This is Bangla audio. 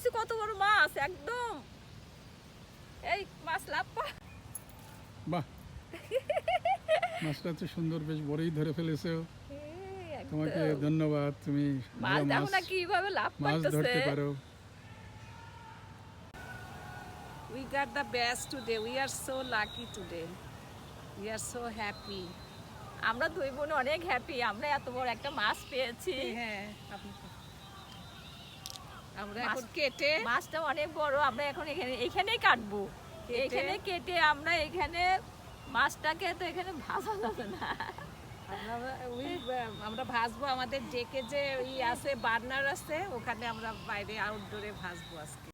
কইছি কত বড় মাছ একদম এই মাছ লাভ বাহ মাছটা তো সুন্দর বেশ বড়ই ধরে ফেলেছো তোমাকে ধন্যবাদ তুমি মাছ দেখো না কিভাবে লাভ মাছ করতেছে ধরতে পারো We got the best today. We are so lucky today. We are so happy. আমরা দুই বোন অনেক হ্যাপি আমরা এত বড় একটা মাছ পেয়েছি হ্যাঁ আমরা এখন কেটে মাছটা অনেক বড় আমরা এখন এখানেই কাটবো এখানে কেটে আমরা এখানে মাছটাকে তো এখানে ভাজা যাবে না আমরা ভাজবো আমাদের ডেকে যে আছে বার্নার আছে ওখানে আমরা বাইরে আউটডোরে ভাজবো আজকে